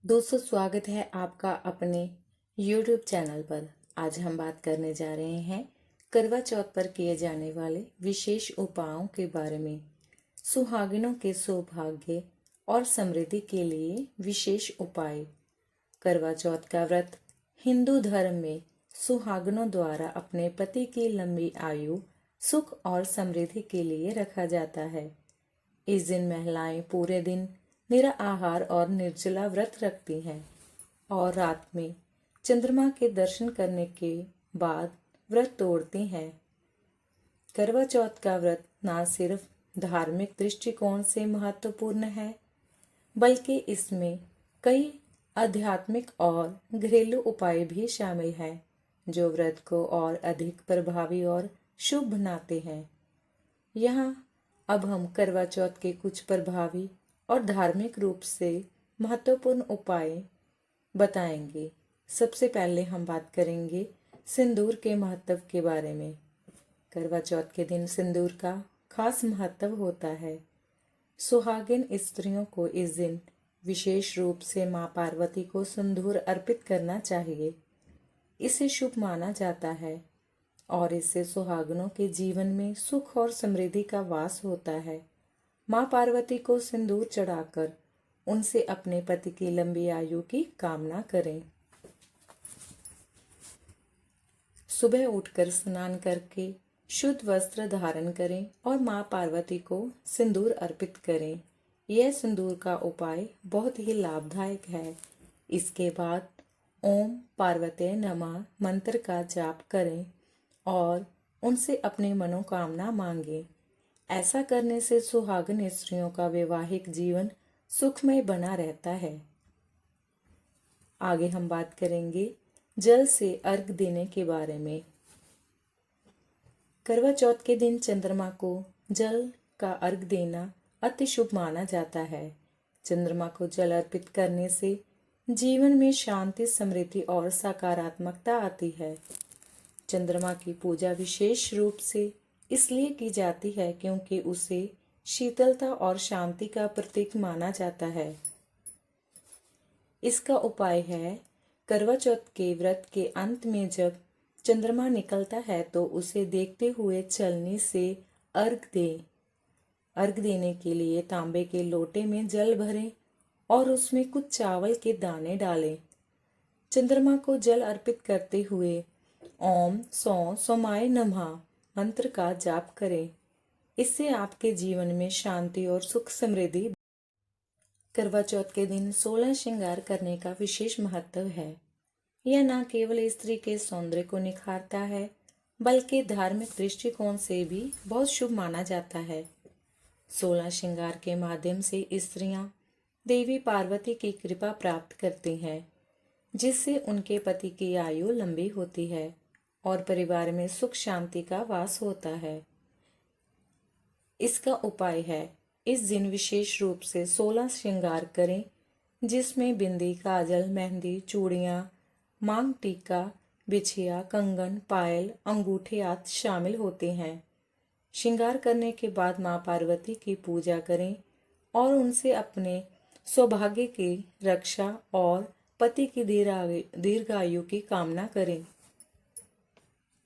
दोस्तों, स्वागत है आपका अपने YouTube चैनल पर। आज हम बात करने जा रहे हैं करवा चौथ पर किए जाने वाले विशेष उपायों के बारे में। सुहागिनों के सौभाग्य और समृद्धि के लिए विशेष उपाय। करवा चौथ का व्रत हिंदू धर्म में सुहागिनों द्वारा अपने पति की लंबी आयु, सुख और समृद्धि के लिए रखा जाता है। इस दिन महिलाएं पूरे दिन निराहार और निर्जला व्रत रखती हैं और रात में चंद्रमा के दर्शन करने के बाद व्रत तोड़ती हैं। करवा चौथ का व्रत न सिर्फ धार्मिक दृष्टिकोण से महत्वपूर्ण है, बल्कि इसमें कई आध्यात्मिक और घरेलू उपाय भी शामिल हैं, जो व्रत को और अधिक प्रभावी और शुभ बनाते हैं। यहाँ अब हम करवा चौथ के कुछ प्रभावी और धार्मिक रूप से महत्वपूर्ण उपाय बताएंगे। सबसे पहले हम बात करेंगे सिंदूर के महत्व के बारे में। करवा चौथ के दिन सिंदूर का खास महत्व होता है। सुहागिन स्त्रियों को इस दिन विशेष रूप से मां पार्वती को सिंदूर अर्पित करना चाहिए। इसे शुभ माना जाता है और इससे सुहागनों के जीवन में सुख और समृद्धि का वास होता है। मां पार्वती को सिंदूर चढ़ाकर उनसे अपने पति की लंबी आयु की कामना करें। सुबह उठकर स्नान करके शुद्ध वस्त्र धारण करें और मां पार्वती को सिंदूर अर्पित करें। यह सिंदूर का उपाय बहुत ही लाभदायक है। इसके बाद ओम पार्वते नमः मंत्र का जाप करें और उनसे अपनी मनोकामना मांगे। ऐसा करने से सुहागन स्त्रियों का वैवाहिक जीवन सुखमय बना रहता है। आगे हम बात करेंगे जल से अर्घ देने के बारे में। करवा चौथ के दिन चंद्रमा को जल का अर्घ देना अति शुभ माना जाता है। चंद्रमा को जल अर्पित करने से जीवन में शांति, समृद्धि और सकारात्मकता आती है। चंद्रमा की पूजा विशेष रूप से इसलिए की जाती है क्योंकि उसे शीतलता और शांति का प्रतीक माना जाता है। इसका उपाय है, करवा चौथ के व्रत के अंत में जब चंद्रमा निकलता है तो उसे देखते हुए चलनी से अर्घ दें। अर्घ देने के लिए तांबे के लोटे में जल भरें और उसमें कुछ चावल के दाने डालें। चंद्रमा को जल अर्पित करते हुए ओम सौ सोमाय नमः मंत्र का जाप करें। इससे आपके जीवन में शांति और सुख समृद्धि। करवा चौथ के दिन 16 श्रृंगार करने का विशेष महत्व है। यह न केवल स्त्री के सौंदर्य को निखारता है, बल्कि धार्मिक दृष्टिकोण से भी बहुत शुभ माना जाता है। 16 श्रृंगार के माध्यम से स्त्रियां देवी पार्वती की कृपा प्राप्त करती हैं, जिससे उनके पति की आयु लंबी होती है और परिवार में सुख शांति का वास होता है। इसका उपाय है, इस दिन विशेष रूप से 16 श्रृंगार करें, जिसमें बिंदी, काजल, मेहंदी, चूड़ियां, मांग टीका, बिछिया, कंगन, पायल, अंगूठे आदि शामिल होते हैं। श्रृंगार करने के बाद मां पार्वती की पूजा करें और उनसे अपने सौभाग्य की रक्षा और पति की दीर्घायु की कामना करें।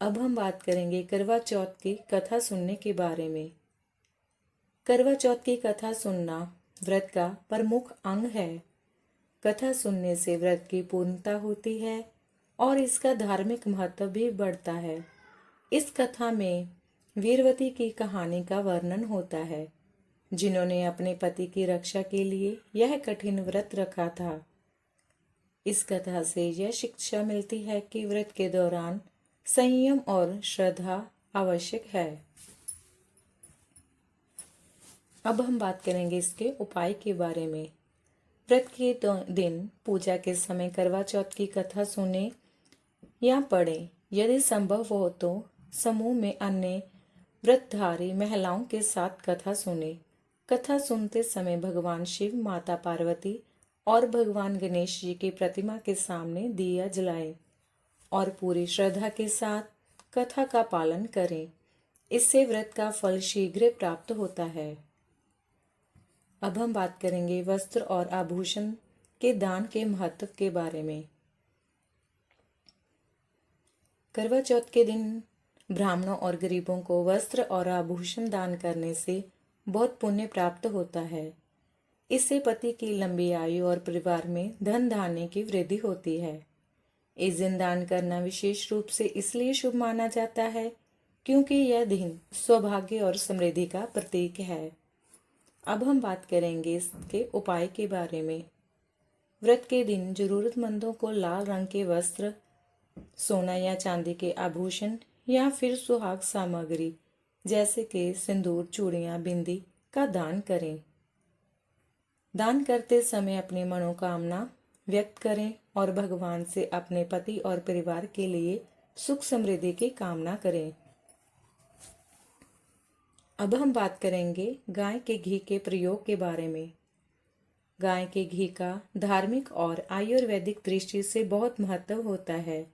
अब हम बात करेंगे करवा चौथ की कथा सुनने के बारे में। करवा चौथ की कथा सुनना व्रत का प्रमुख अंग है। कथा सुनने से व्रत की पूर्णता होती है और इसका धार्मिक महत्व भी बढ़ता है। इस कथा में वीरवती की कहानी का वर्णन होता है, जिन्होंने अपने पति की रक्षा के लिए यह कठिन व्रत रखा था। इस कथा से यह शिक्षा मिलती है कि व्रत के दौरान संयम और श्रद्धा आवश्यक है। अब हम बात करेंगे इसके उपाय के बारे में। व्रत के दिन पूजा के समय करवा चौथ की कथा सुने या पढ़ें। यदि संभव हो तो समूह में अन्य व्रतधारी महिलाओं के साथ कथा सुने। कथा सुनते समय भगवान शिव, माता पार्वती और भगवान गणेश जी की प्रतिमा के सामने दिया जलाएं और पूरी श्रद्धा के साथ कथा का पालन करें। इससे व्रत का फल शीघ्र प्राप्त होता है। अब हम बात करेंगे वस्त्र और आभूषण के दान के महत्व के बारे में। करवा चौथ के दिन ब्राह्मणों और गरीबों को वस्त्र और आभूषण दान करने से बहुत पुण्य प्राप्त होता है। इससे पति की लंबी आयु और परिवार में धन धान्य की वृद्धि होती है। इस दिन दान करना विशेष रूप से इसलिए शुभ माना जाता है क्योंकि यह दिन सौभाग्य और समृद्धि का प्रतीक है। अब हम बात करेंगे इसके उपाय के बारे में। व्रत के दिन जरूरतमंदों को लाल रंग के वस्त्र, सोना या चांदी के आभूषण या फिर सुहाग सामग्री जैसे कि सिंदूर, चूड़ियां, बिंदी का दान करें। दान करते समय अपनी मनोकामना व्यक्त करें और भगवान से अपने पति और परिवार के लिए सुख समृद्धि की कामना करें। अब हम बात करेंगे गाय के घी के प्रयोग के बारे में। गाय के घी का धार्मिक और आयुर्वेदिक दृष्टि से बहुत महत्व होता है।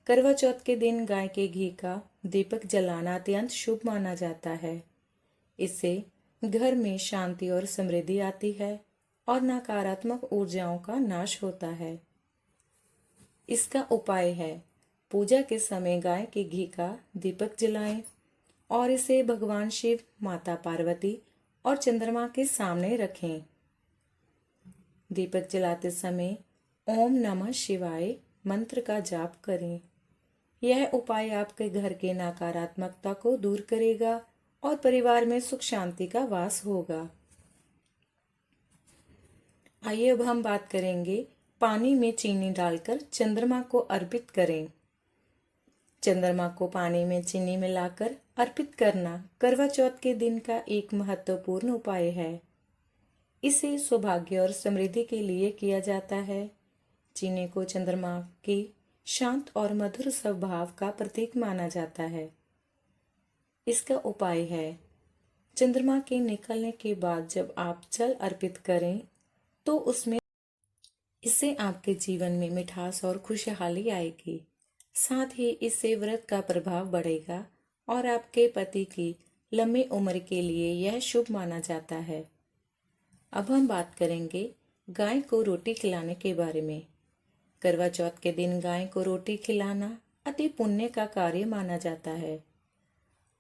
करवा चौथ के दिन गाय के घी का दीपक जलाना अत्यंत शुभ माना जाता है। इससे घर में शांति और समृद्धि आती है और नकारात्मक ऊर्जाओं का नाश होता है। इसका उपाय है, पूजा के समय गाय के घी का दीपक जलाएं और इसे भगवान शिव, माता पार्वती और चंद्रमा के सामने रखें। दीपक जलाते समय ओम नमः शिवाय मंत्र का जाप करें। यह उपाय आपके घर के नकारात्मकता को दूर करेगा और परिवार में सुख शांति का वास होगा। आइए अब हम बात करेंगे पानी में चीनी डालकर चंद्रमा को अर्पित करें। चंद्रमा को पानी में चीनी मिलाकर अर्पित करना करवा चौथ के दिन का एक महत्वपूर्ण उपाय है। इसे सौभाग्य और समृद्धि के लिए किया जाता है। चीनी को चंद्रमा की शांत और मधुर स्वभाव का प्रतीक माना जाता है। इसका उपाय है, चंद्रमा के निकलने के बाद जब आप जल अर्पित करें तो उसमें इससे आपके जीवन में मिठास और खुशहाली आएगी। साथ ही इससे व्रत का प्रभाव बढ़ेगा और आपके पति की लंबी उम्र के लिए यह शुभ माना जाता है। अब हम बात करेंगे गाय को रोटी खिलाने के बारे में। करवा चौथ के दिन गाय को रोटी खिलाना अति पुण्य का कार्य माना जाता है।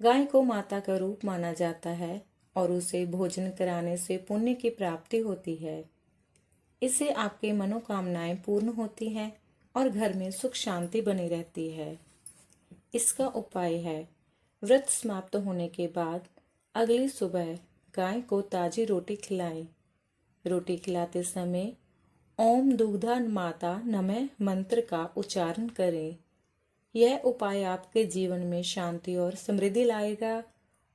गाय को माता का रूप माना जाता है और उसे भोजन कराने से पुण्य की प्राप्ति होती है। इससे आपकी मनोकामनाएं पूर्ण होती हैं और घर में सुख शांति बनी रहती है। इसका उपाय है, व्रत समाप्त होने के बाद अगली सुबह गाय को ताजी रोटी खिलाएं। रोटी खिलाते समय ओम दुग्धा माता नमः मंत्र का उच्चारण करें। यह उपाय आपके जीवन में शांति और समृद्धि लाएगा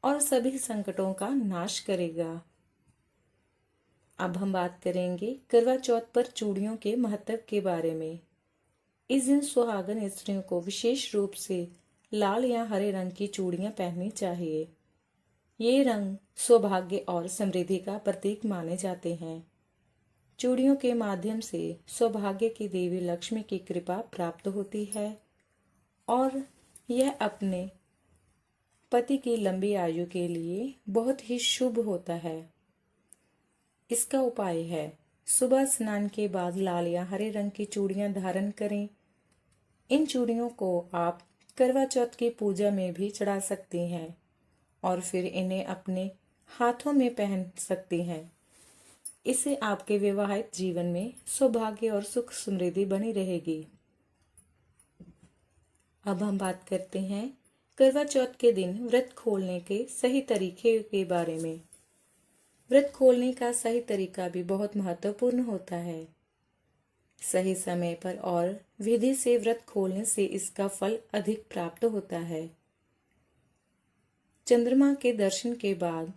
और सभी संकटों का नाश करेगा। अब हम बात करेंगे करवा चौथ पर चूड़ियों के महत्व के बारे में। इस दिन सुहागन स्त्रियों को विशेष रूप से लाल या हरे रंग की चूड़ियां पहननी चाहिए। ये रंग सौभाग्य और समृद्धि का प्रतीक माने जाते हैं। चूड़ियों के माध्यम से सौभाग्य की देवी लक्ष्मी की कृपा प्राप्त होती है और यह अपने पति की लंबी आयु के लिए बहुत ही शुभ होता है। इसका उपाय है, सुबह स्नान के बाद लाल या हरे रंग की चूड़ियां धारण करें। इन चूड़ियों को आप करवा चौथ की पूजा में भी चढ़ा सकती हैं और फिर इन्हें अपने हाथों में पहन सकती हैं। इससे आपके विवाहित जीवन में सौभाग्य और सुख समृद्धि बनी रहेगी। अब हम बात करते हैं करवा चौथ के दिन व्रत खोलने के सही तरीके के बारे में। व्रत खोलने का सही तरीका भी बहुत महत्वपूर्ण होता है। सही समय पर और विधि से व्रत खोलने से इसका फल अधिक प्राप्त होता है। चंद्रमा के दर्शन के बाद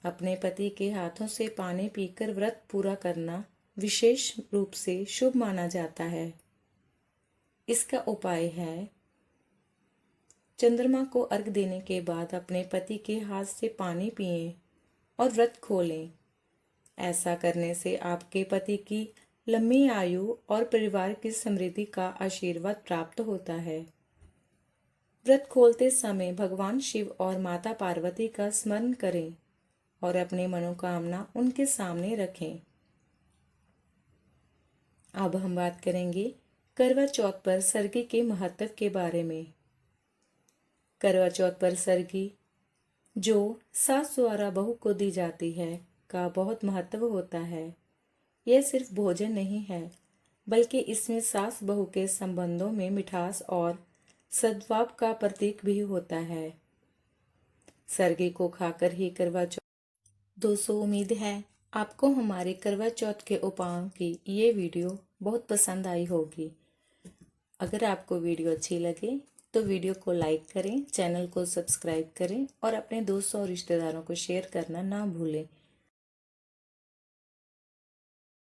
अपने पति के हाथों से पानी पीकर व्रत पूरा करना विशेष रूप से शुभ माना जाता है। इसका उपाय है, चंद्रमा को अर्घ देने के बाद अपने पति के हाथ से पानी पिएं और व्रत खोलें। ऐसा करने से आपके पति की लंबी आयु और परिवार की समृद्धि का आशीर्वाद प्राप्त होता है। व्रत खोलते समय भगवान शिव और माता पार्वती का स्मरण करें और अपनी मनोकामना उनके सामने रखें। अब हम बात करेंगे करवा चौथ पर सरगी के महत्व के बारे में। करवा चौथ पर सरगी जो सास द्वारा बहू को दी जाती है का बहुत महत्व होता है। यह सिर्फ भोजन नहीं है, बल्कि इसमें सास बहू के संबंधों में मिठास और सद्भाव का प्रतीक भी होता है। सरगी को खाकर ही करवा चौथ। दोस्तों, उम्मीद है आपको हमारे करवा चौथ के उपायों की ये वीडियो बहुत पसंद आई होगी। अगर आपको वीडियो अच्छी लगे तो वीडियो को लाइक करें, चैनल को सब्सक्राइब करें और अपने दोस्तों और रिश्तेदारों को शेयर करना ना भूलें।